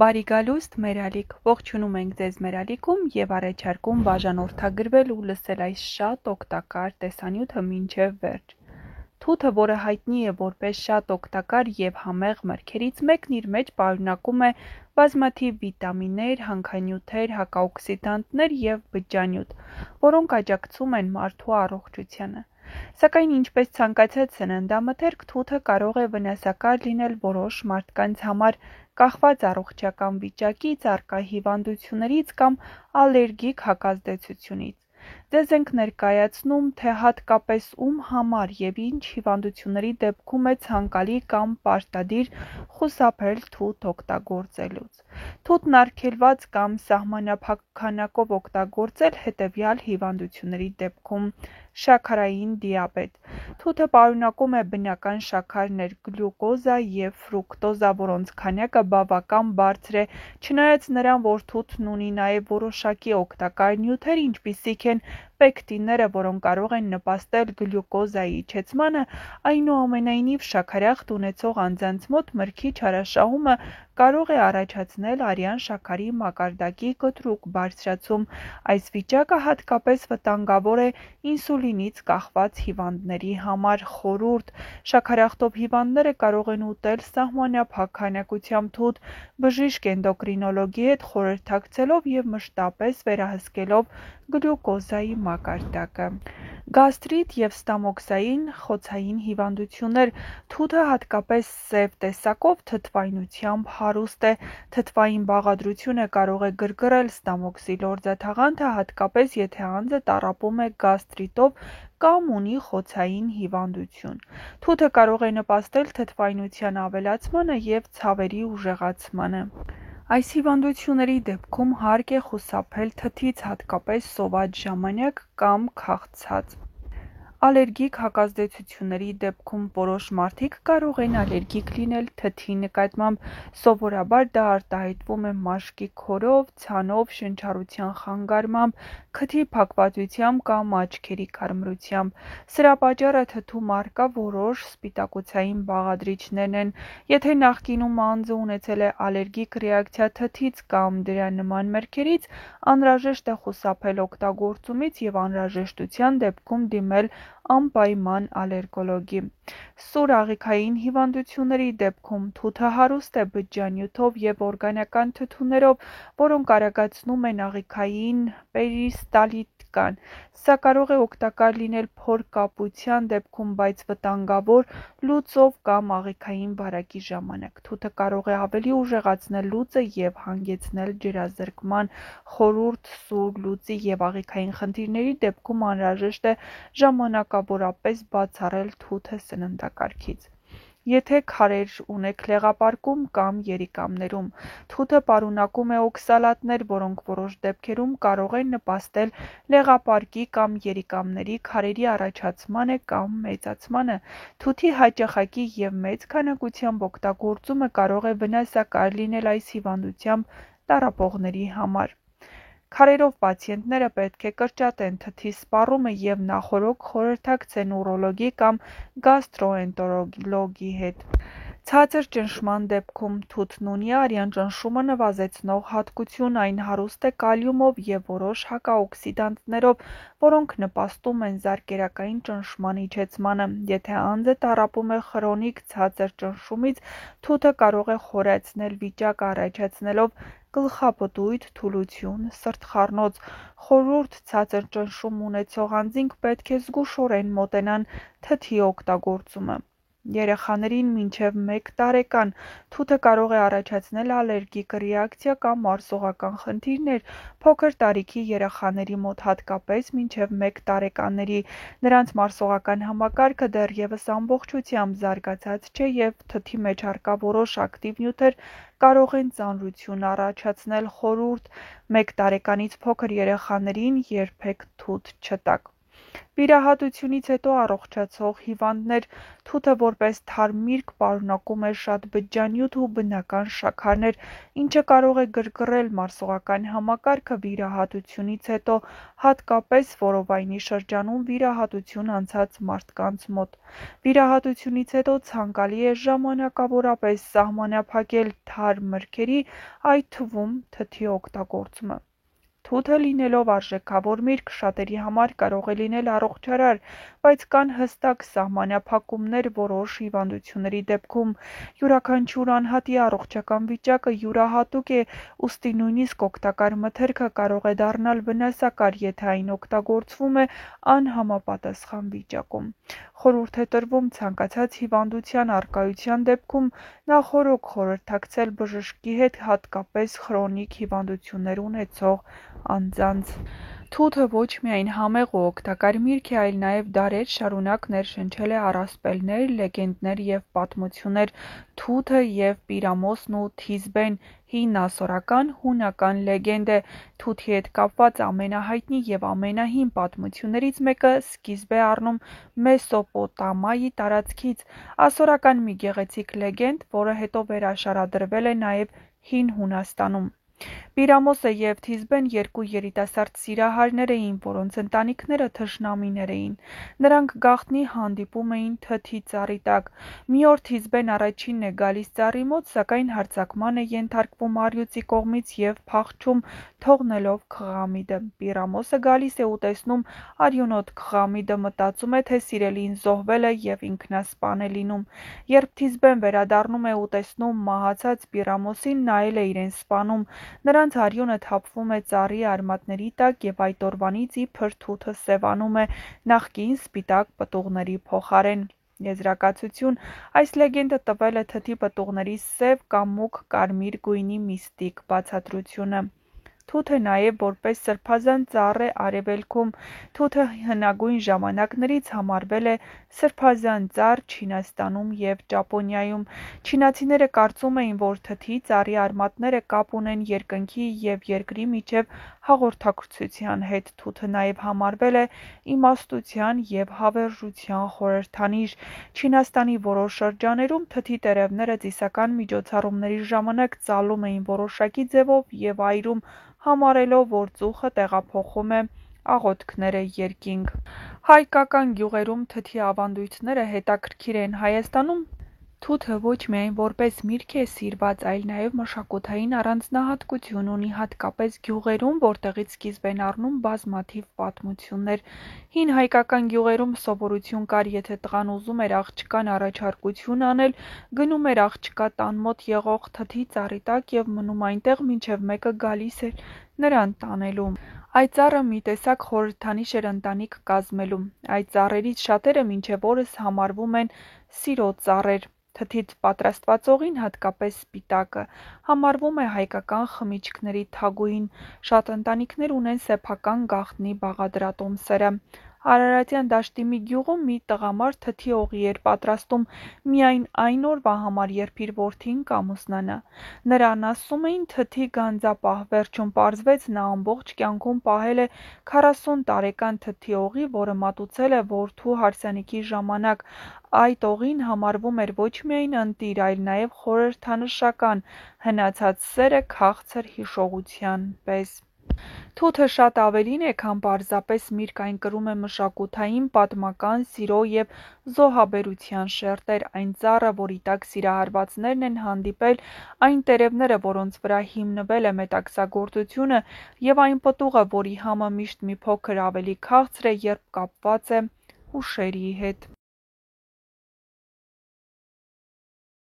Բարի գալուստ մեր ալիք, ողջունում ենք ձեզ մեր ալիքում և առաջարկում բաժանորդագրվել ու լսել այս շատ օգտակար տեսանյութը մինչև վերջ։ Թութը, որը հայտնի է որպես շատ օգտակար և համեղ մրգերից մեկն, իր մեջ պարունակում է բազմաթիվ վիտամիններ, հանքանյութեր, հակաօքսիդանտներ և բջջանյութ, որոնք աջակցում են մարդու առողջությանը։ Սակայն ինչպես ցանկացած սննդամթերք, թութը կարող է վնասակար լինել որոշ մարդկանց համար կախված առողջական վիճակից, առկա հիվանդություններից կամ ալերգիկ հակազդեցությունից։ Ձեզ ենք ներկայացնում, թե հատկապես ում համար և ինչ հիվանդությունների դեպքում է ցանկալի կամ պարտադիր խուսափել թութ օգտագործելուց։ Թութն արգելված կամ սահմանափակ քանակով օգտագործել հետևյալ հիվանդությունների դեպքում՝ շաքարային դիաբետ։ Թութը պարունակում է բնական շաքարներ գլյուկոզա և ֆրուկտոզա, որոնց քանակը բավական բարձր է, չնայած նրան, որ թութն ունի նաև որոշակի օգտակար նյութեր, ինչպիսիք են պեկտինները, որոնք կարող են նպաստել գլյուկոզայի իջեցմանը, այնուամենայնիվ շաքարախտ ունեցող անձանց մոտ մրգի չարաշահումը կարող է առաջացնել արյան շաքարի մակարդակի կտրուկ բարձրացում։ Այս վիճակը հատկապես վտանգավոր է ինսուլինից կախված հիվանդների համար։ Խորհուրդ. շաքարախտով հիվանդները կարող են ուտել սահմանափակ քանակությամբ թութ, բժիշկ էնդոկրինոլոգի հետ խորհրդակցելով և մշտապես վերահսկելով գլյուկոզայի մակարդակը։ Գաստրիտ և ստամոքսային խոցային հիվանդություններ։ Թութը, հատկապես սև տեսակով, թթվայնությամբ հարուստ է։ Թթվային բաղադրությունը կարող է գրգռել ստամոքսի լորձաթաղանթը, հատկապես եթե անձը տառապում է գաստրիտով կամ ունի խոցային հիվանդություն։ Թութը կարող է նպաստել թթվայնության ավելացմանը և ցավերի ուժեղացմանը։ Այս հիվանդությունների դեպքում հարկ է խուսափել թթից, հատկապես սոված ժամանակ կամ քաղցած։ Ալերգիկ հակազդեցությունների դեպքում որոշ մարդիկ կարող են ալերգիկ լինել թթի նկատմամբ։ Սովորաբար դա արտահայտվում է մաշկի քորով, ցանով, շնչառության խանգարմամբ, քթի փակվածությամբ կամ աչքերի կարմրությամբ։ Սրա պատճառը թթում առկա որոշ սպիտակուցային բաղադրիչներն են։ Եթե նախկինում անձը ունեցել է ալերգիկ ռեակցիա թթից կամ դրա նման մրգերից, անհրաժեշտ է խուսափել օգտագործումից և անհրաժեշտության դեպքում դիմել անպայման ալերգոլոգի։ Սուր աղիքային հիվանդությունների դեպքում թութը հարուստ է բջջանյութով և օրգանական թթուներով, որոնք արագացնում են աղիքային պերիստալտիկան։ Սա կարող է օգտակար լինել փորկապության դեպքում, բայց վտանգավոր լուծով կամ աղիքային վարակի ժամանակ։ Թութը կարող է ավելի ուժեղացնել լուծը և հանգեցնել ջրազրկման։ Խորհուրդ. սուր լուծի և աղիքային խնդիրների դեպքում անհրաժեշտ է ժամանակավորապես բացառել թութը սննդակարգից։ Եթե քարեր ունեք լեղապարկում կամ երիկամներում։ Թութը պարունակում է օքսալատներ, որոնք որոշ դեպքերում կարող են նպաստել լեղապարկի կամ երիկամների քարերի առաջացմանը կամ մեծացմանը։ Թութի հաճախակի և մեծ քանակությամբ օգտագործումը կարող է վնասակար լինել այս հիվանդությամբ տառապողների համար։ Քարերով պացիենտները պետք է կրճատեն թթի սպառումը և նախօրոք խորհրդակցեն ուրոլոգի կամ գաստրոէնտերոլոգի հետ։ Ցածր ճնշման դեպքում թութն ունի արյան ճնշումը նվազեցնող հատկություն, այն հարուստ է կալիումով և որոշ հակաօքսիդանտներով, որոնք նպաստում են զարկերակային ճնշման իջեցմանը։ Եթե անձը տառապում է խրոնիկ ցածր ճնշումից, թութը կարող է խորացնել վիճակը, առաջացնելով գլխապտույտ, թուլություն, սրտխառնոց։ Խորհուրդ. ցածր ճնշում ունեցող անձինք պետք է զգուշորեն մոտենան թթի օգտագործումը։ Երեխաներին մինչև 1 տարեկան։ Թութը կարող է առաջացնել ալերգիկ ռեակցիա կամ մարսողական խնդիրներ փոքր տարիքի երեխաների մոտ, հատկապես մինչև 1 տարեկանների։ Նրանց մարսողական համակարգը դեռևս ամբողջությամբ զարգացած չէ, և թթի մեջ առկա որոշ ակտիվ նյութեր կարող են ծանրություն առաջացնել։ Խորհուրդ. 1 տարեկանից փոքր երեխաներին երբեք թութ չտաք։ Վիրահատությունից հետո առողջացող հիվանդներ թութը որպես թարմ միրգ պարունակում է շատ բջջանյութ ու բնական շաքարներ, ինչը կարող է գրգռել մարսողական համակարգը վիրահատությունից հետո, հատկապես որովայնի շրջանում վիրահատություն անցած մարդկանց մոտ։ Վիրահատությունից հետո ցանկալի է ժամանակավորապես սահմանափակել թարմ մրգերի, այդ թվում թթի օգտագործումը։ Թութը լինելով արժեքավոր միրգ, շատերի համար կարող է լինել առողջարար, բայց կան հստակ սահմանափակումներ որոշ հիվանդությունների դեպքում։ Յուրաքանչյուր անհատի առողջական վիճակը յուրահատուկ է, ուստի նույնիսկ օգտակար մթերքը կարող է դառնալ վնասակար, եթե այն օգտագործվում է անհամապատասխան վիճակում։ Խորհուրդ է տրվում ցանկացած հիվանդության առկայության դեպքում նախօրոք խորհրդակցել բժշկի հետ, հատկապես խրոնիկ հիվանդություններ ունեցող անձանց։ Թութը ոչ միայն համեղ ու օգտակար միրգ է, այլ նաև դարեր շարունակ ներշնչել է առասպելներ, լեգենդներ և պատմություններ։ Թութը և Պիրամոսն ու Թիզբեն հին ասորական, հունական լեգենդ է։ Թութի հետ կապված ամենահայտնի և ամենահին պատմություններից մեկը սկիզբ է առնում Մեսոպոտամիայի տարածքից։ Ասորական մի գեղեցիկ լեգենդ, որը հետո վերաշարադրվել է նաև հին Հունաստանում։ Պիրամոսը և Թիզբեն երկու երիտասարդ սիրահարներ էին, որոնց ընտանիքները թշնամիներ էին։ Նրանք գաղտնի հանդիպում էին թթի ծառի տակ։ Մի օր Թիզբեն առաջինն է գալիս ծառի մոտ, սակայն հարձակման է ենթարկվում առյուծի կողմից և փախչում, թողնելով քղամիդը։ Պիրամոսը գալիս է ու տեսնում արյունոտ քղամիդը, մտածում է, թե սիրելին զոհվել է և ինքնասպան է լինում։ Երբ Թիզբեն վերադառնում է ու տեսնում մահացած Պիրամոսին, նա էլ է իրեն սպանում։ Նրանց արյունը թափվում է ծառի արմատների տակ և այդ օրվանից իբր թութը սևանում է նախկին սպիտակ պտուղների փոխարեն։ Եզրակացություն. այս լեգենդը տվել է թթի պտուղների սև կամ մուգ կարմիր գույնի միստիկ բացատրությունը։ Թութը նաև որպես սրբազան ծառ է Արևելքում։ Թութը հնագույն ժամանակներից համարվել է սրբազան ծառ Չինաստանում և Ճապոնիայում։ Չինացիները կարծում էին, որ թթի ծառի արմատները կապ ունեն երկնքի և երկրի միջև հաղորդակցության հետ։ Թութը նաև համարվել է իմաստության և հավերժության խորհրդանիշ։ Չինաստանի որոշ շրջաններում թթի տերևները ծիսական միջոցառումների ժամանակ ծալում էին որոշակի ձևով և այրում, համարելով, որ ծուխը տեղափոխում է աղոթքները երկինք։ Հայկական գյուղերում թթի ավանդույթները հետաքրքիր են։ Հայաստանում թութը ոչ միայն որպես միրգ է սիրված, այլ նաև մշակութային առանձնահատկություն ունի, հատկապես գյուղերում, որտեղից սկիզբ են առնում բազմաթիվ պատմություններ։ Հին հայկական գյուղերում սովորություն կար, եթե տղան ուզում էր աղջկան առաջարկություն անել, գնում էր աղջկա տան մոտ եղող թթի ծառի տակ և մնում այնտեղ, մինչև մեկը գալիս էր նրան տանելու։ Այդ ծառը մի տեսակ խորհրդանիշ էր ընտանիք կազմելու։ Այդ ծառերից շատերը մինչև օրս համարվում են սիրո ծառեր։ Թթից պատրաստված օղին, հատկապես սպիտակը, համարվում է հայկական խմիչքների թագուհին։ Շատ ընտանիքներ ունեն սեփական գաղտնի բաղադրատոմսերը։ Արարատյան դաշտի մի գյուղում մի տղամարդ թթի օղի էր պատրաստում միայն այն օրվա համար, երբ իր որդին կամուսնանա։ Նրան ասում էին թթի գանձապահ, վերջում պարզվեց նա ամբողջ կյանքում պահել է 40 տարեկան թթի օղի, որը մատուցել է որդու հարսանիքի ժամանակ։ Այդ օղին համարվում էր ոչ միայն ընտիր, այլ նաև խորհրդանշական, հնացած սերը քաղցր հիշողության պես։ Թութը շատ ավելին է, քան պարզապես միրգ, այն կրում է մշակութային, պատմական, սիրո և զոհաբերության շերտեր։ Այն ծառը, որի տակ սիրահարվածներն են հանդիպել, այն տերևները, որոնց վրա հիմնվել է մետաքսագործությունը, և այն պտուղը, որի համը միշտ մի փոքր ավելի քաղցր է, երբ կապված է հուշերի հետ։